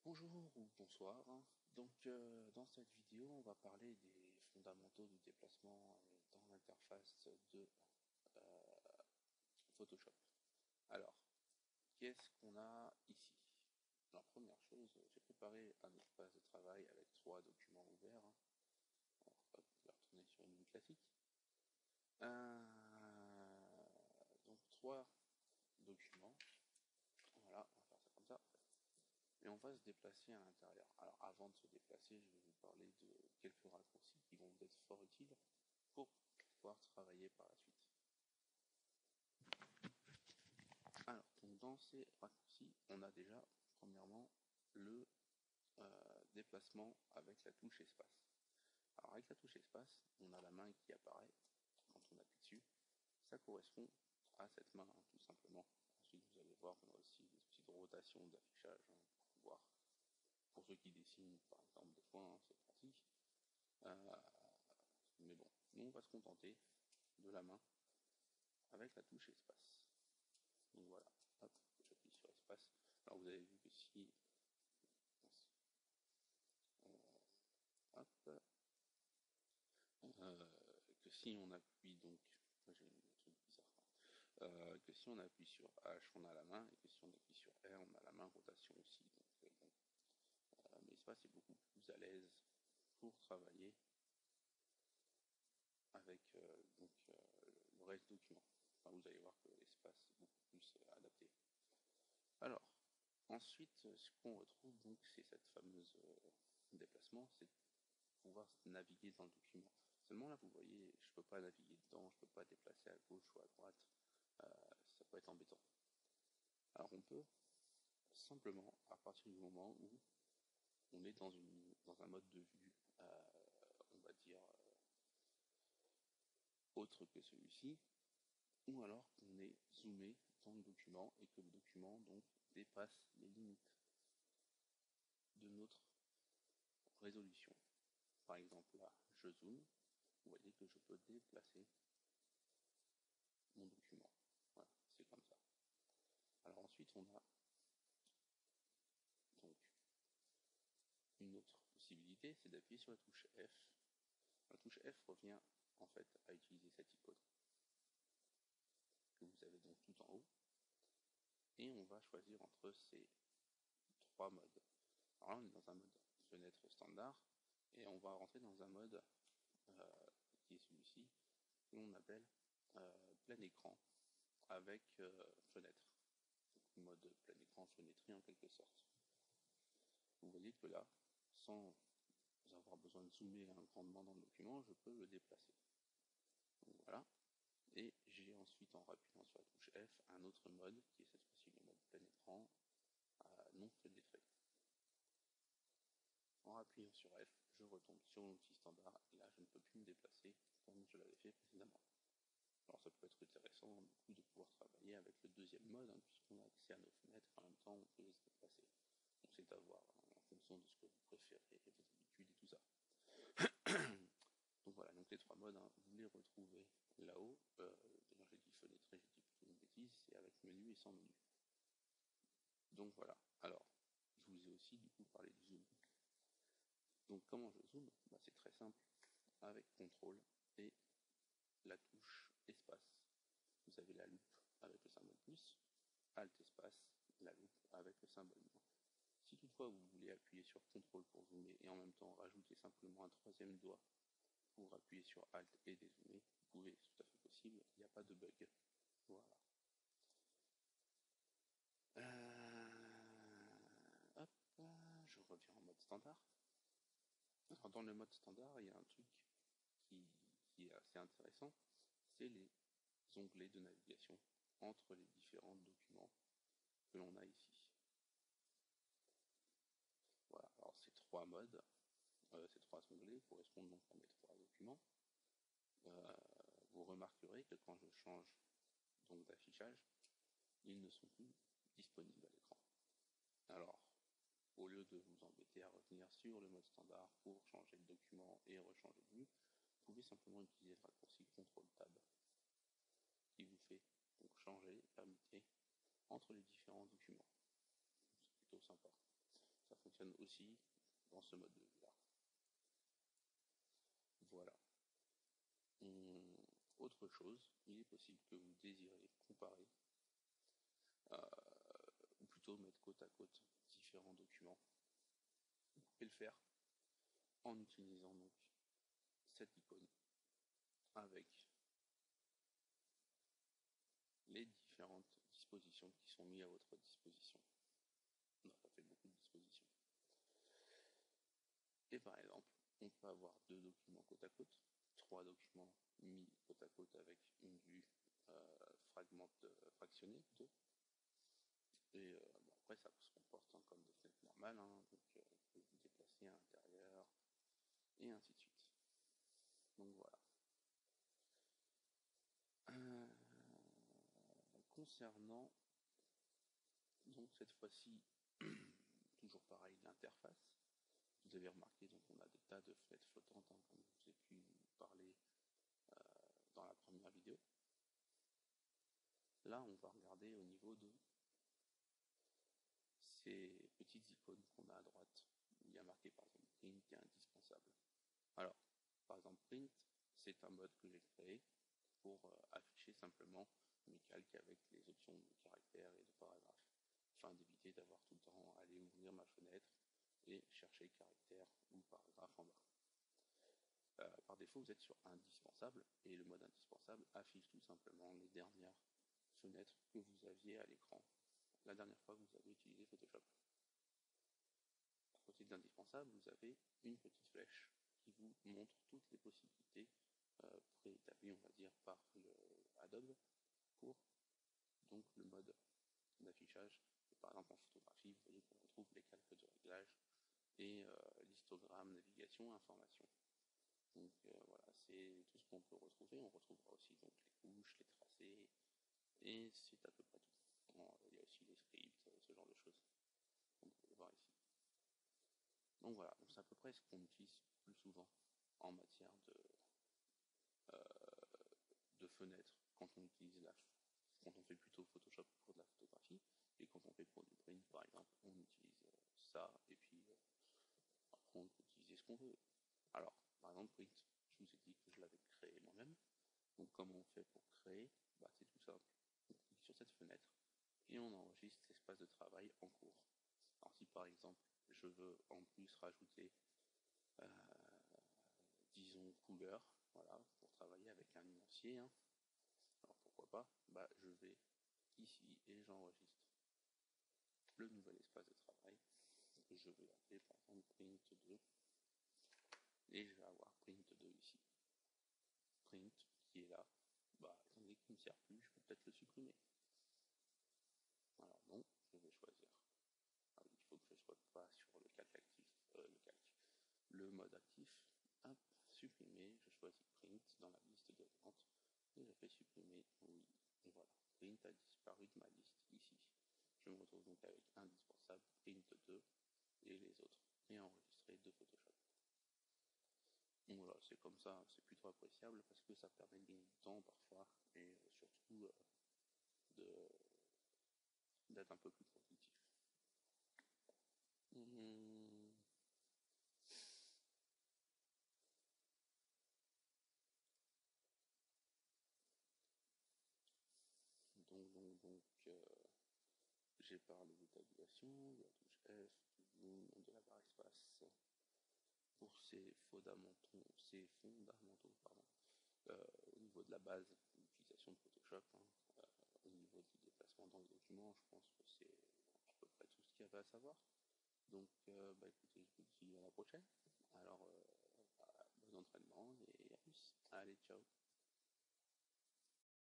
Bonjour ou bonsoir. Donc dans cette vidéo, on va parler des fondamentaux du déplacement dans l'interface de euh, Photoshop. Alors, qu'est-ce qu'on a ici? Alors, première chose, j'ai préparé un espace de travail avec trois documents ouverts. Alors, hop, je vais retourner sur une vue classique. Donc trois documents. Voilà, on va faire ça comme ça. Et on va se déplacer à l'intérieur. Alors avant de se déplacer, je vais vous parler de quelques raccourcis qui vont être fort utiles pour pouvoir travailler par la suite. Alors, donc dans ces raccourcis, on a déjà, premièrement, le déplacement avec la touche espace. Alors avec la touche espace, on a la main qui apparaît quand on appuie dessus. Ça correspond à cette main, tout simplement. Ensuite, vous allez voir qu'on a aussi des outils de rotation, d'affichage, pour pouvoir, pour ceux qui dessinent par exemple des fois, c'est pratique. Mais bon, nous on va se contenter de la main avec la touche espace. Donc voilà, hop, j'appuie sur espace. Alors vous avez vu que si hop, que si on appuie donc, j'ai un truc bizarre, que si on appuie sur H on a la main, et que si on appuie sur R on a la main rotation aussi. Donc bon, mais espace est beaucoup plus à l'aise pour travailler avec le reste du document. Enfin, vous allez voir que l'espace est beaucoup plus adapté. Alors, ensuite, ce qu'on retrouve donc, c'est cette fameuse déplacement, c'est pouvoir naviguer dans le document. Seulement là, vous voyez, je ne peux pas naviguer dedans, je ne peux pas déplacer à gauche ou à droite, ça peut être embêtant. Alors on peut simplement, à partir du moment où on est dans un mode de vue, on va dire, autre que celui-ci, ou alors qu'on est zoomé dans le document et que le document donc dépasse les limites de notre résolution. Par exemple là, je zoome, vous voyez que je peux déplacer mon document. Voilà, c'est comme ça. Alors ensuite on a donc une autre possibilité, c'est d'appuyer sur la touche F. La touche F revient en fait à utiliser cette icône que vous avez donc tout en haut, et on va choisir entre ces trois modes. Alors là on est dans un mode fenêtre standard, et on va rentrer dans un mode qui est celui-ci, que l'on appelle plein écran avec fenêtre. Donc, mode plein écran fenêtré en quelque sorte. Vous voyez que là, sans avoir besoin de zoomer grandement dans le document, je peux le déplacer. Donc voilà. Et j'ai ensuite, en appuyant sur la touche F, un autre mode, qui est cette fois-ci le mode plein écran, non fenêtré. En appuyant sur F, je retombe sur l'outil standard, et là je ne peux plus me déplacer comme je l'avais fait précédemment. Alors ça peut être intéressant du coup de pouvoir travailler avec le deuxième mode, puisqu'on a accès à nos fenêtres, en même temps on peut se déplacer. Donc c'est à voir en fonction de ce que vous préférez, et vos habitudes et tout ça. Donc voilà, donc les trois modes, vous les retrouvez là-haut. D'ailleurs j'ai dit fenêtré, j'ai dit plutôt une bêtise, c'est avec menu et sans menu. Donc voilà, alors je vous ai aussi du coup parlé du zoom. Donc comment je zoome? C'est très simple, avec CTRL et la touche espace. Vous avez la loupe avec le symbole plus, Alt espace, la loupe avec le symbole moins. Si toutefois vous voulez appuyer sur CTRL pour zoomer et en même temps rajouter simplement un troisième doigt pour appuyer sur Alt et dézoomer, vous pouvez, c'est tout à fait possible, il n'y a pas de bug. Voilà. Hop, je reviens en mode standard. Alors dans le mode standard, il y a un truc qui est assez intéressant, c'est les onglets de navigation entre les différents documents que l'on a ici. Voilà, alors ces trois modes, ces trois onglets correspondent donc à mes trois documents. Vous remarquerez que quand je change donc d'affichage, ils ne sont plus disponibles à l'écran. Alors, au lieu de vous embêter à revenir sur le mode standard pour changer de document et rechanger de vue, vous pouvez simplement utiliser le raccourci CTRL-Tab qui vous fait donc changer, permuter entre les différents documents. C'est plutôt sympa. ça fonctionne aussi dans ce mode de vue là. Voilà. Autre chose, il est possible que vous désirez comparer, ou plutôt mettre côte à côte différents documents. Vous pouvez le faire en utilisant donc cette icône avec les différentes dispositions qui sont mises à votre disposition. On a fait beaucoup de dispositions. Et par exemple, on peut avoir deux documents côte à côte, trois documents mis côte à côte avec une vue fractionnée plutôt. Et bon, après, ça se comporte comme des fenêtres normales, hein, donc vous pouvez vous déplacer à l'intérieur et ainsi de suite. Donc voilà. Concernant donc cette fois-ci toujours pareil l'interface, vous avez remarqué donc on a des tas de fenêtres flottantes, hein, comme je vous ai pu parler dans la première vidéo. Là on va regarder au niveau de ces petites icônes qu'on a à droite, où il y a marqué par exemple print qui est indispensable. Alors par exemple print, c'est un mode que j'ai créé pour afficher simplement mes calques avec les options de caractères et de paragraphes, afin d'éviter d'avoir tout le temps à aller ouvrir ma fenêtre et chercher caractère ou paragraphe en bas. Par défaut, vous êtes sur indispensable, et le mode indispensable affiche tout simplement les dernières fenêtres que vous aviez à l'écran la dernière fois que vous avez utilisé Photoshop. À côté d'indispensable, vous avez une petite flèche qui vous montre toutes les possibilités préétablies, on va dire, par Adobe pour donc le mode d'affichage. Par exemple en photographie, vous voyez qu'on retrouve les calques de réglage et l'histogramme, navigation, information. Donc voilà, c'est tout ce qu'on peut retrouver. On retrouvera aussi donc les couches, les tracés, et c'est à peu près tout. Bon, il y a aussi les scripts, ce genre de choses. On peut le voir ici. Donc voilà, c'est à peu près ce qu'on utilise plus souvent en matière de fenêtres quand on utilise quand on fait plutôt Photoshop pour de la photographie, et quand on fait pour du print par exemple, on utilise ça, et puis après on peut utiliser ce qu'on veut. Alors, par exemple print, je vous ai dit que je l'avais créé moi-même, donc comment on fait pour créer, c'est tout simple. On clique sur cette fenêtre et on enregistre l'espace de travail en cours. Alors si par exemple je veux en plus rajouter disons couleur, voilà, pour travailler avec un nuancier, hein. Alors pourquoi pas, je vais ici et j'enregistre le nouvel espace de travail que je vais appeler par exemple print 2, et je vais avoir print 2 ici. Print qui est là, étant donné qu'il ne me sert plus, je peux peut-être le supprimer. Alors non, je vais choisir. Alors, il faut que je ne sois pas sur le calque actif, le mode actif. Hop, supprimer, je choisis print dans la liste de vente et je fais supprimer, oui, et voilà, print a disparu de ma liste ici. Je me retrouve donc avec indispensable, print 2 et les autres et enregistré de Photoshop. Donc voilà, c'est comme ça, c'est plutôt appréciable parce que ça permet de gagner du temps parfois et surtout d'être un peu plus productif. Donc j'ai parlé de tabulation, de la touche F, du zoom, de la barre espace pour ces fondamentaux, au niveau de la base d'utilisation de Photoshop, hein, au niveau du déplacement dans les documents, je pense que c'est à peu près tout ce qu'il y avait à savoir. Donc écoutez, je vous dis à la prochaine. Alors bon entraînement et à plus. Allez, ciao.